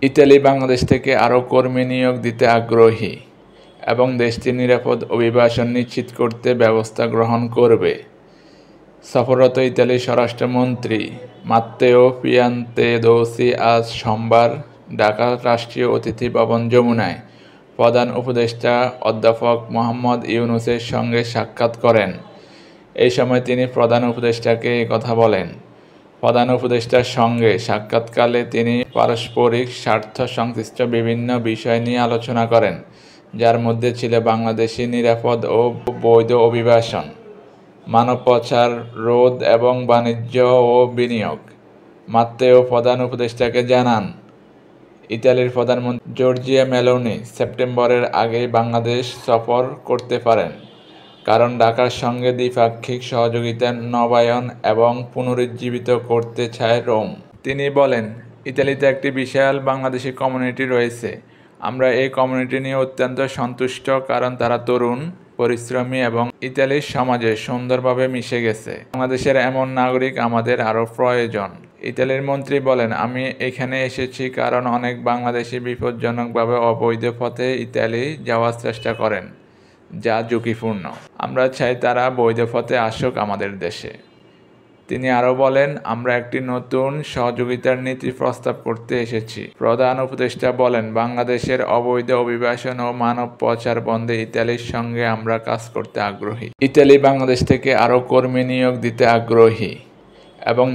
Italy Bangladesh থেকে আরও কর্মী নিয়োগ দিতে আগ্রহী এবং দেশটির নিরাপদ অভিবাসন নিশ্চিত করতে ব্যবস্থা গ্রহণ করবে। সফররত ইতালির স্বরাষ্ট্রমন্ত্রী মাত্তেও পিয়ান্তেদোসি আজ সোমবার ঢাকা রাষ্ট্রীয় অতিথি ভবন যমুনায় প্রধান উপদেষ্টা অধ্যাপক মোহাম্মদ ইউনূসের সঙ্গে সাক্ষাৎ করেন। এই সময় তিনি প্রধান উপদেষ্টাকে এ কথা বলেন। প্রধান উপদেষ্টার সঙ্গে সাক্ষাৎকালে তিনি পারস্পরিক স্বার্থ সংশ্লিষ্ট বিভিন্ন বিষয় নিয়ে আলোচনা করেন, যার মধ্যে ছিল বাংলাদেশি নিরাপদ ও বৈধ অভিবাসন, মানব পাচার রোধ এবং বাণিজ্য ও বিনিয়োগ। মাত্তেও প্রধান উপদেষ্টাকে জানান, ইতালির প্রধানমন্ত্রী জর্জিয়া মেলোনি সেপ্টেম্বরের আগেই বাংলাদেশ সফর করতে পারেন, কারণ ঢাকার সঙ্গে দ্বিপাক্ষিক সহযোগিতা নবায়ন এবং পুনরুজ্জীবিত করতে চায় রোম। তিনি বলেন, ইতালিতে একটি বিশাল বাংলাদেশি কমিউনিটি রয়েছে। আমরা এই কমিউনিটি নিয়ে অত্যন্ত সন্তুষ্ট, কারণ তারা তরুণ, পরিশ্রমী এবং ইতালির সমাজে সুন্দরভাবে মিশে গেছে। বাংলাদেশের এমন নাগরিক আমাদের আরও প্রয়োজন। ইতালির মন্ত্রী বলেন, আমি এখানে এসেছি কারণ অনেক বাংলাদেশি বিপজ্জনকভাবে অবৈধ পথে ইতালি যাওয়ার চেষ্টা করেন, যা ঝুঁকিপূর্ণ। আমরা চাই তারা বৈধ পথে আসুক আমাদের দেশে। তিনি আরও বলেন, আমরা একটি নতুন সহযোগিতার নীতি প্রস্তাব করতে এসেছি। প্রধান উপদেষ্টা বলেন, বাংলাদেশের অবৈধ অভিবাসন ও মানব পাচার বন্ধে ইতালির সঙ্গে আমরা কাজ করতে আগ্রহী। ইতালি বাংলাদেশ থেকে আরও কর্মী নিয়োগ দিতে আগ্রহী এবং